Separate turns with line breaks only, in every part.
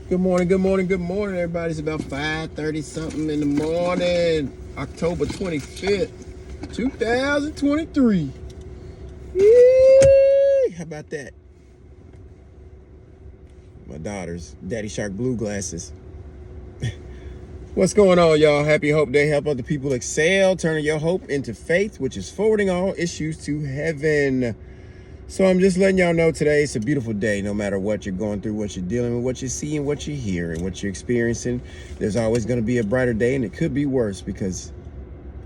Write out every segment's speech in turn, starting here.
Good morning, good morning, good morning, everybody. It's about 5:30 something in the morning, October 25th, 2023. Yee! How about that? My daughter's Daddy Shark blue glasses. What's going on, y'all? Happy Hope Day. Help other people excel, turning your hope into faith, which is forwarding all issues to heaven. So I'm just letting y'all know today it's a beautiful day. No matter what you're going through, what you're dealing with, what you're seeing, what you're hearing, what you're experiencing, there's always going to be a brighter day, and it could be worse because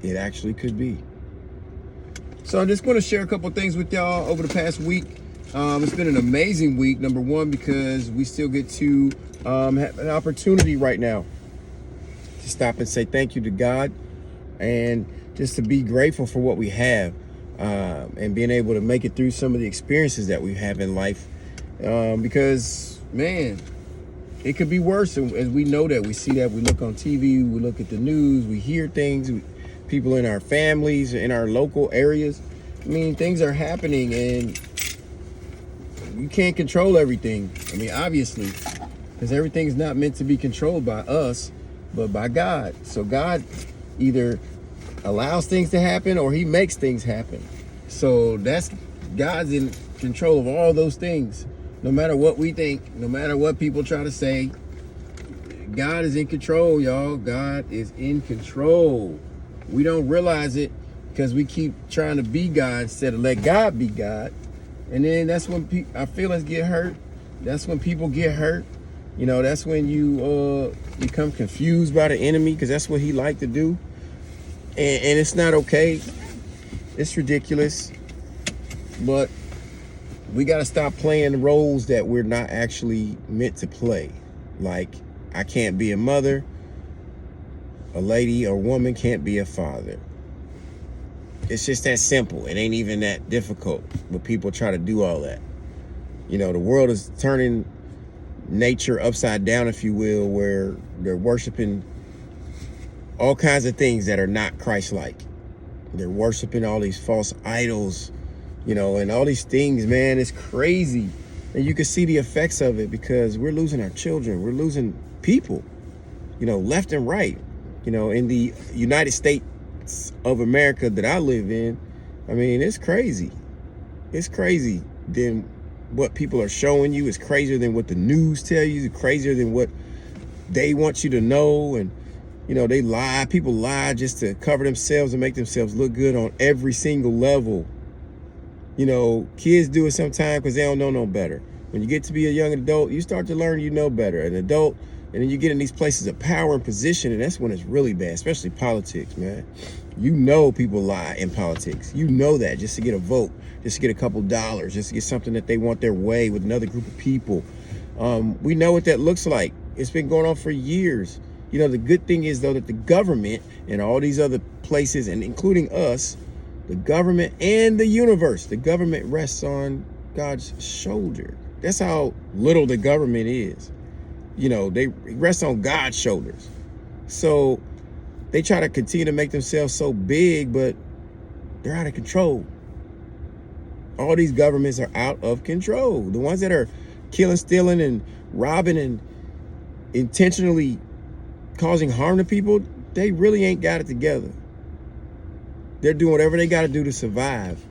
it actually could be. So I'm just going to share a couple things with y'all over the past week. It's been an amazing week, number one, because we still get to have an opportunity right now to stop and say thank you to God and just to be grateful for what we have. And being able to make it through some of the experiences that we have in life, because man, it could be worse. And as we know that, we see that, we look on TV, we look at the news, we hear things, people in our families, in our local areas. I mean, things are happening and you can't control everything. I mean, obviously, because everything's not meant to be controlled by us, but by God. So God either allows things to happen or he makes things happen. So that's God's in control of all those things. No matter what we think, no matter what people try to say, God is in control, y'all. God is in control. We don't realize it because we keep trying to be God instead of let God be God. And then that's when our feelings get hurt. That's when people get hurt. You know, that's when you become confused by the enemy, because that's what he liked to do. And it's not okay. It's ridiculous. But we got to stop playing roles that we're not actually meant to play. Like, I can't be a mother. A lady or woman can't be a father. It's just that simple. It ain't even that difficult. But people try to do all that. You know, the world is turning nature upside down, if you will, where they're worshiping all kinds of things that are not Christ-like. They're worshiping all these false idols, you know, and all these things, man. It's crazy. And you can see the effects of it because we're losing our children. We're losing people, you know, left and right. You know, in the United States of America that I live in, I mean, it's crazy. It's crazy than what people are showing you. It's crazier than what the news tell you. It's crazier than what they want you to know. And you know, they lie. People lie just to cover themselves and make themselves look good on every single level. You know, kids do it sometimes because they don't know no better. When you get to be a young adult, you start to learn you know better. An adult, and then you get in these places of power and position, and that's when it's really bad, especially politics, man. You know people lie in politics. You know that just to get a vote, just to get a couple dollars, just to get something that they want their way with another group of people. We know what that looks like. It's been going on for years. You know, the good thing is, though, that the government and all these other places, and including us, the government and the universe, the government rests on God's shoulder. That's how little the government is. You know, they rest on God's shoulders. So they try to continue to make themselves so big, but they're out of control. All these governments are out of control. The ones that are killing, stealing, and robbing and intentionally causing harm to people, they really ain't got it together. They're doing whatever they got to do to survive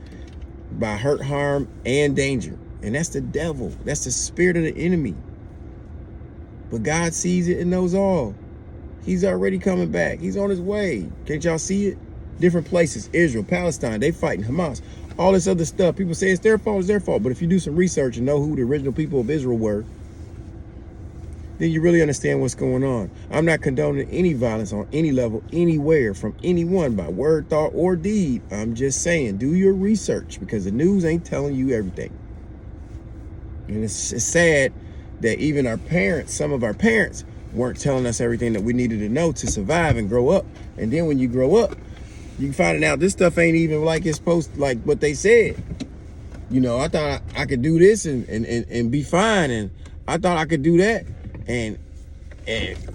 by hurt, harm, and danger. And that's the devil. That's the spirit of the enemy. But God sees it and knows all. He's already coming back. He's on his way. Can't y'all see it? Different places, Israel, Palestine, they fighting Hamas, all this other stuff. People say it's their fault, it's their fault. But if you do some research and know who the original people of Israel were, then you really understand what's going on. I'm not condoning any violence on any level, anywhere, from anyone by word, thought, or deed. I'm just saying, do your research, because the news ain't telling you everything. And it's sad that even our parents, some of our parents, weren't telling us everything that we needed to know to survive and grow up. And then when you grow up, you can find out this stuff ain't even like it's supposed to, like what they said. You know, I thought I could do this and be fine, and I thought I could do that. And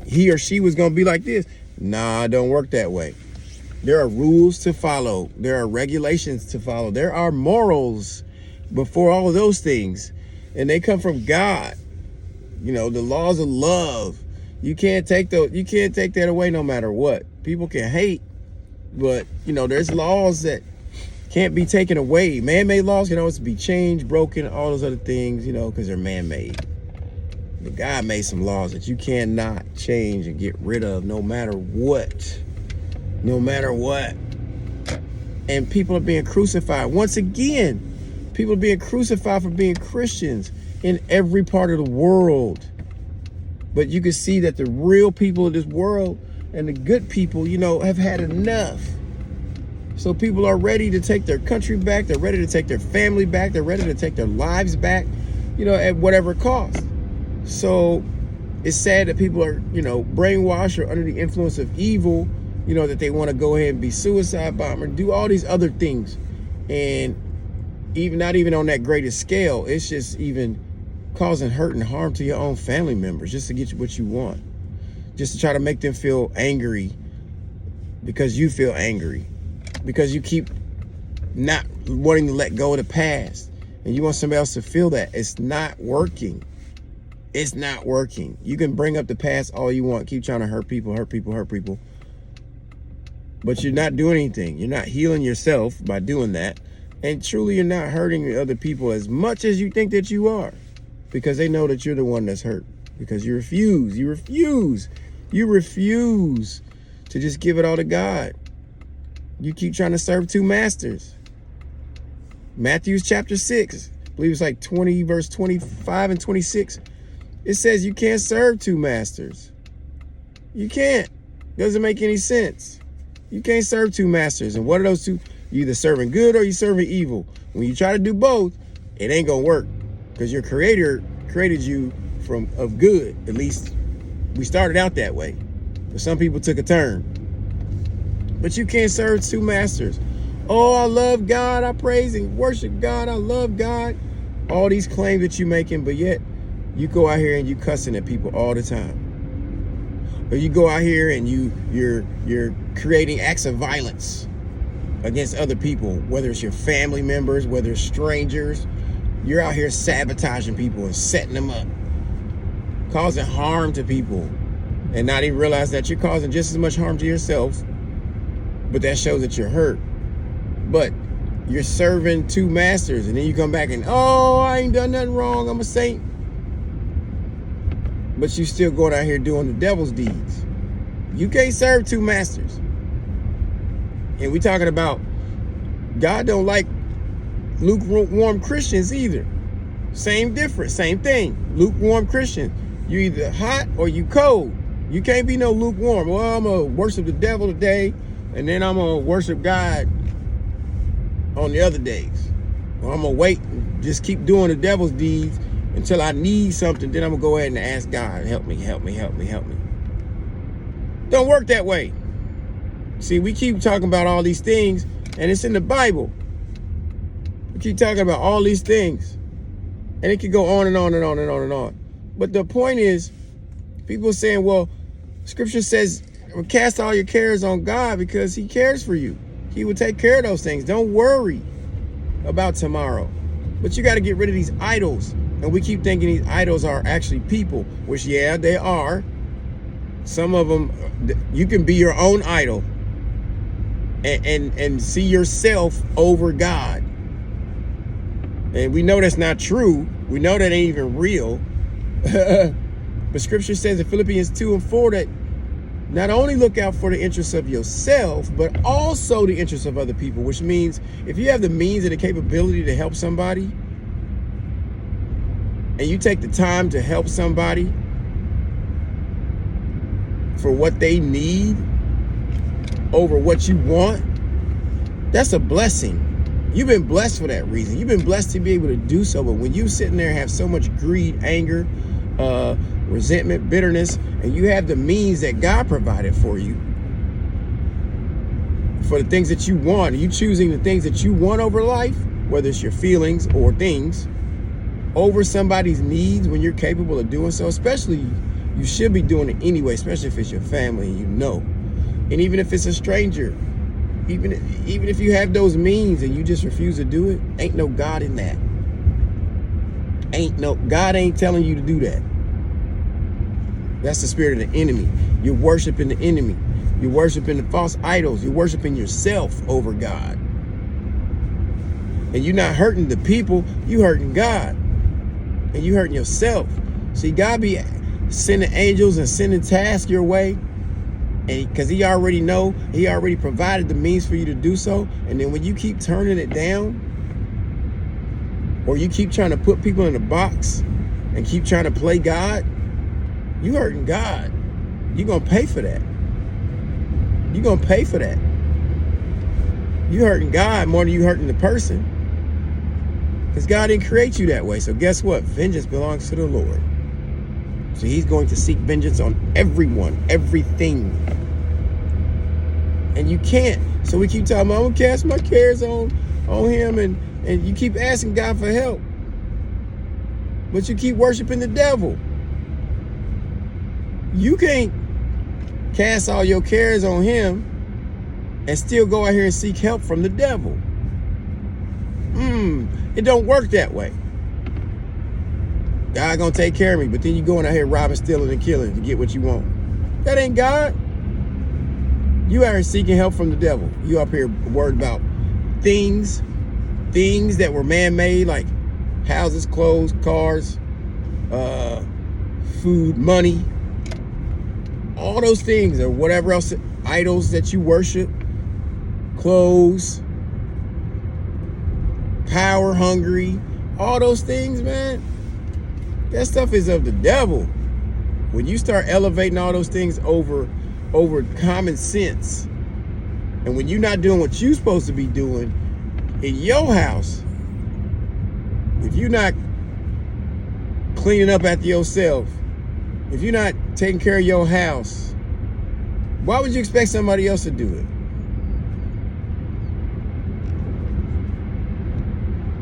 he or she was going to be like this. Nah, it don't work that way. There are rules to follow. There are regulations to follow. There are morals before all of those things. And they come from God. You know, the laws of love. You can't take that away no matter what. People can hate, but you know, there's laws that can't be taken away. Man-made laws can always be changed, broken, all those other things, you know, because they're man-made. But God made some laws that you cannot change and get rid of no matter what. No matter what. And people are being crucified. Once again, people are being crucified for being Christians in every part of the world. But you can see that the real people of this world and the good people, you know, have had enough. So people are ready to take their country back. They're ready to take their family back. They're ready to take their lives back, you know, at whatever cost. So it's sad that people are, you know, brainwashed or under the influence of evil, you know, that they want to go ahead and be suicide bomber, do all these other things. And even not even on that greatest scale, it's just even causing hurt and harm to your own family members just to get you what you want. Just to try to make them feel angry because you feel angry. Because you keep not wanting to let go of the past. And you want somebody else to feel that. It's not working. It's not working. You can bring up the past all you want. Keep trying to hurt people. But you're not doing anything. You're not healing yourself by doing that. And truly, you're not hurting other people as much as you think that you are. Because they know that you're the one that's hurt. Because you refuse to just give it all to God. You keep trying to serve two masters. Matthew chapter 6, I believe it's like 20, verse 25 and 26. It says you can't serve two masters. You can't. Doesn't make any sense. You can't serve two masters. And what are those two? You either serving good or you serving evil. When you try to do both, it ain't gonna work. Because your creator created you of good. At least we started out that way. But some people took a turn. But you can't serve two masters. Oh, I love God. I praise and worship God. I love God. All these claims that you're making, but yet you go out here and you cussing at people all the time. Or you go out here and you're creating acts of violence against other people, whether it's your family members, whether it's strangers. You're out here sabotaging people and setting them up, causing harm to people, and not even realize that you're causing just as much harm to yourself. But that shows that you're hurt. But you're serving two masters, and then you come back and, oh, I ain't done nothing wrong. I'm a saint. But you still going out here doing the devil's deeds. You can't serve two masters. And we talking about God don't like lukewarm Christians either. Same difference, same thing. Lukewarm Christian. You either hot or you cold. You can't be no lukewarm. Well, I'm going to worship the devil today, and then I'm going to worship God on the other days. Or I'm going to wait and just keep doing the devil's deeds until I need something. Then I'm going to go ahead and ask God, help me. Don't work that way. See, we keep talking about all these things, and it's in the Bible. We keep talking about all these things, and it can go on and on and on and on and on. But the point is, people are saying, well, Scripture says, cast all your cares on God because He cares for you. He will take care of those things. Don't worry about tomorrow. But you got to get rid of these idols. And we keep thinking these idols are actually people, which, yeah, they are. Some of them, you can be your own idol and see yourself over God. And we know that's not true. We know that ain't even real. But Scripture says in Philippians 2 and 4 that not only look out for the interests of yourself, but also the interests of other people, which means if you have the means and the capability to help somebody, and you take the time to help somebody for what they need over what you want, that's a blessing. You've been blessed for that reason. You've been blessed to be able to do so. But when you sitting there and have so much greed, anger, resentment, bitterness, and you have the means that God provided for you for the things that you want, you choosing the things that you want over life, whether it's your feelings or things, over somebody's needs when you're capable of doing so, especially you should be doing it anyway, especially if it's your family and you know. And even if it's a stranger, even if you have those means and you just refuse to do it, ain't no God in that. God ain't telling you to do that. That's the spirit of the enemy. You're worshiping the enemy. You're worshiping the false idols. You're worshiping yourself over God. And you're not hurting the people, you hurting God. And you hurting yourself. See, God be sending angels and sending tasks your way. And because he already know, he already provided the means for you to do so. And then when you keep turning it down, or you keep trying to put people in a box and keep trying to play God, you hurting God. You're going to pay for that. You're going to pay for that. You hurting God more than you hurting the person. Because God didn't create you that way. So guess what? Vengeance belongs to the Lord. So he's going to seek vengeance on everyone, everything. And you can't. So we keep talking about, I'm going to cast my cares on him. And you keep asking God for help. But you keep worshiping the devil. You can't cast all your cares on him and still go out here and seek help from the devil. It don't work that way. God gonna take care of me, but then you going out here robbing, stealing, and killing to get what you want. That ain't God. You out here seeking help from the devil. You up here worried about things that were man-made, like houses, clothes, cars, food, money, all those things, or whatever else, idols that you worship, clothes, power hungry, all those things, man. That stuff is of the devil. When you start elevating all those things over common sense, and when you're not doing what you're supposed to be doing in your house, if you're not cleaning up after yourself, if you're not taking care of your house, why would you expect somebody else to do it?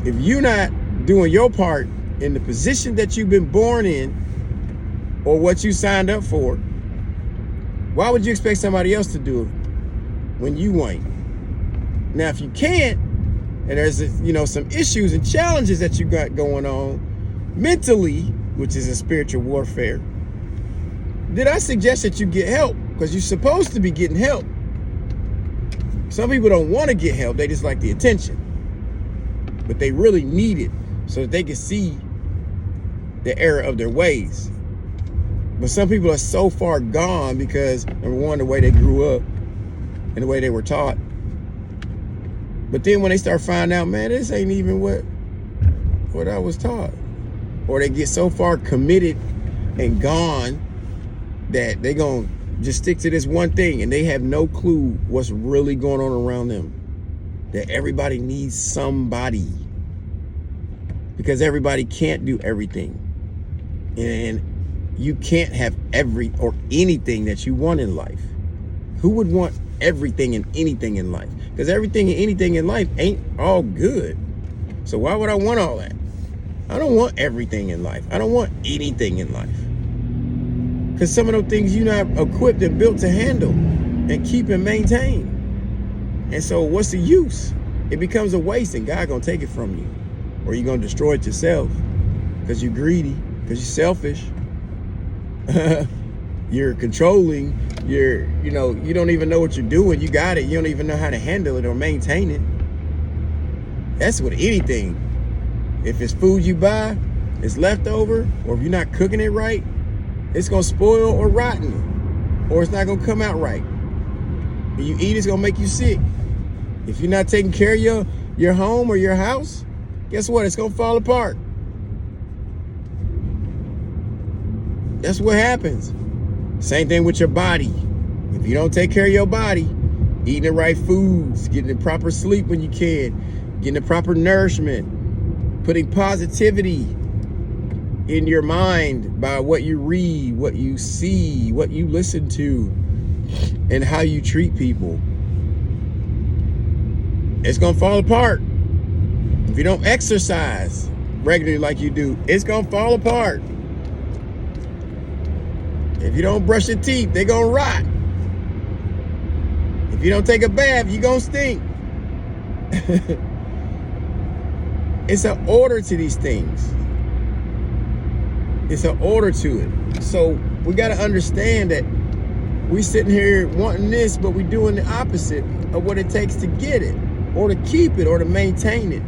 If you're not doing your part in the position that you've been born in or what you signed up for, why would you expect somebody else to do it when you ain't? Now, if you can't, and there's some issues and challenges that you got going on mentally, which is a spiritual warfare, then I suggest that you get help, because you're supposed to be getting help. Some people don't want to get help, they just like the attention. But they really need it so that they can see the error of their ways. But some people are so far gone because, number one, the way they grew up and the way they were taught. But then when they start finding out, man, this ain't even what I was taught. Or they get so far committed and gone that they gonna just stick to this one thing, and they have no clue what's really going on around them. That everybody needs somebody, because everybody can't do everything, and you can't have anything that you want in life. Who would want everything and anything in life? Because everything and anything in life ain't all good. So why would I want all that? I don't want everything in life. I don't want anything in life, because some of those things you're not equipped and built to handle and keep and maintain. And so what's the use? It becomes a waste, and God gonna take it from you. Or you're gonna destroy it yourself because you're greedy, because you're selfish. You're controlling, you don't even know what you're doing. You got it, you don't even know how to handle it or maintain it. That's with anything. If it's food you buy, it's leftover, or if you're not cooking it right, it's gonna spoil or rotten, or it's not gonna come out right. When you eat, it's gonna make you sick. If you're not taking care of your home or your house, guess what? It's gonna fall apart. That's what happens. Same thing with your body. If you don't take care of your body, eating the right foods, getting the proper sleep when you can, getting the proper nourishment, putting positivity in your mind by what you read, what you see, what you listen to, and how you treat people, it's gonna fall apart. If you don't exercise regularly like you do, it's gonna fall apart. If you don't brush your teeth, they're gonna rot. If you don't take a bath, you're gonna stink. It's an order to these things. It's an order to it. So we got to understand that we sitting here wanting this, but we doing the opposite of what it takes to get it, or to keep it, or to maintain it.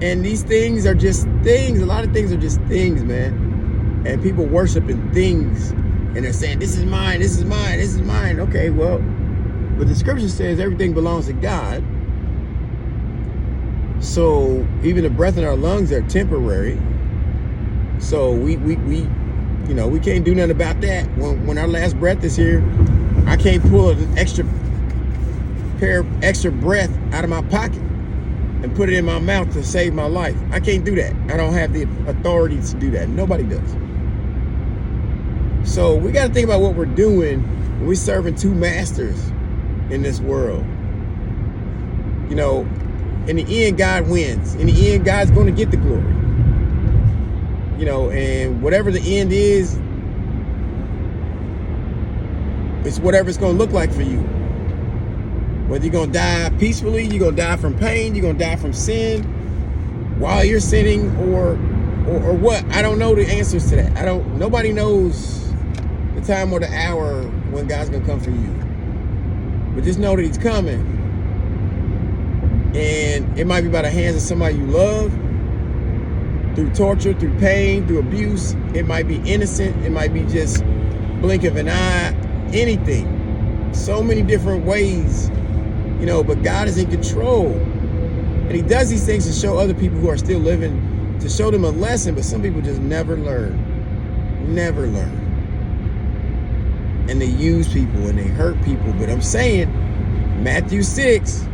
And these things are just things. A lot of things are just things, man. And people worshiping things, and they're saying, this is mine, this is mine, this is mine. Okay, well, but the scripture says everything belongs to God. So even the breath in our lungs are temporary. So we can't do nothing about that. When our last breath is here, I can't pull an extra breath out of my pocket and put it in my mouth to save my life. I can't do that. I don't have the authority to do that. Nobody does. So we got to think about what we're doing when we're serving two masters in this world. You know, in the end, God wins. In the end, God's going to get the glory. You know, and whatever the end is, it's whatever it's going to look like for you. Whether you're going to die peacefully, you're going to die from pain, you're going to die from sin while you're sinning, or what? I don't know the answers to that. Nobody knows the time or the hour when God's going to come for you. But just know that he's coming. And it might be by the hands of somebody you love, through torture, through pain, through abuse. It might be innocent. It might be just blink of an eye, anything. So many different ways, you know, but God is in control. And he does these things to show other people who are still living, to show them a lesson, but some people just never learn. Never learn. And they use people and they hurt people. But I'm saying, Matthew 6,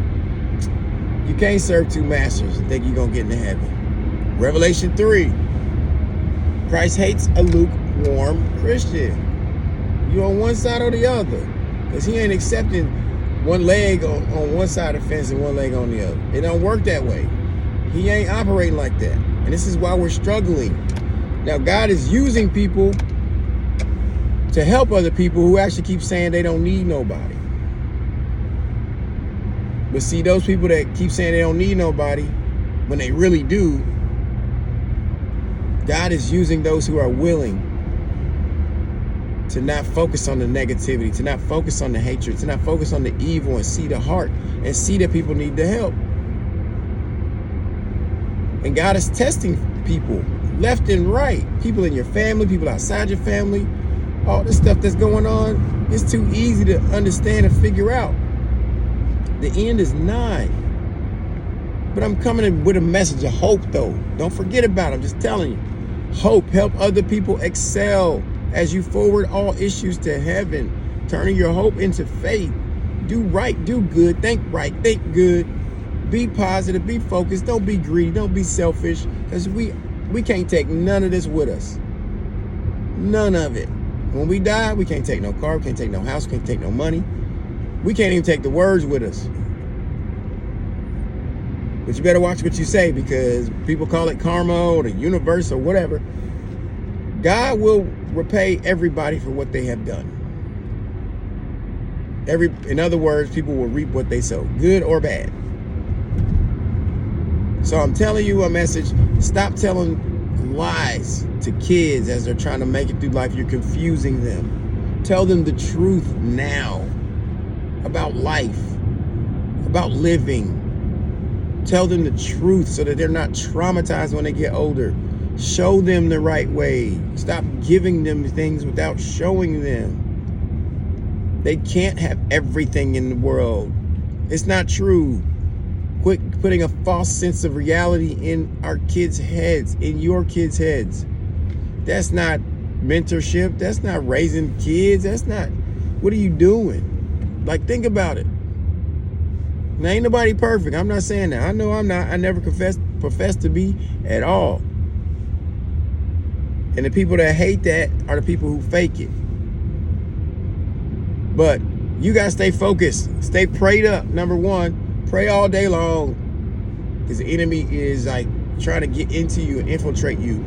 you can't serve two masters and think you're going to get into heaven. Revelation 3, Christ hates a lukewarm Christian. You on one side or the other, because he ain't accepting one leg on one side of the fence and one leg on the other. It don't work that way. He ain't operating like that. And this is why we're struggling. Now, God is using people to help other people who actually keep saying they don't need nobody. But see, those people that keep saying they don't need nobody, when they really do, God is using those who are willing to not focus on the negativity, to not focus on the hatred, to not focus on the evil, and see the heart and see that people need the help. And God is testing people left and right, people in your family, people outside your family. All this stuff that's going on, it's too easy to understand and figure out. The end is nigh. But I'm coming in with a message of hope, though. Don't forget about it. I'm just telling you. Hope. Help other people excel as you forward all issues to heaven. Turning your hope into faith. Do right. Do good. Think right. Think good. Be positive. Be focused. Don't be greedy. Don't be selfish. Because we can't take none of this with us. None of it. When we die, we can't take no car. We can't take no house. We can't take no money. We can't even take the words with us. But you better watch what you say, because people call it karma or the universe or whatever. God will repay everybody for what they have done. In other words, people will reap what they sow, good or bad. So I'm telling you a message. Stop telling lies to kids as they're trying to make it through life. You're confusing them. Tell them the truth now about life, about living. Tell them the truth so that they're not traumatized when they get older. Show them the right way. Stop giving them things without showing them. They can't have everything in the world. It's not true. Quit putting a false sense of reality in our kids' heads, in your kids' heads. That's not mentorship. That's not raising kids. That's not, what are you doing? Like, think about it. Now, ain't nobody perfect. I'm not saying that. I know I'm not. I never profess to be at all. And the people that hate that are the people who fake it. But you got to stay focused. Stay prayed up. Number one, pray all day long. Because the enemy is like trying to get into you and infiltrate you.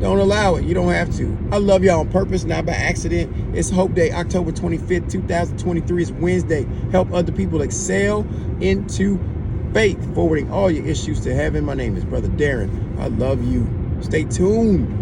Don't allow it. You don't have to. I love y'all on purpose, not by accident. It's Hope Day, October 25th, 2023. It's Wednesday. Help other people excel into faith, forwarding all your issues to heaven. My name is Brother Darren. I love you. Stay tuned.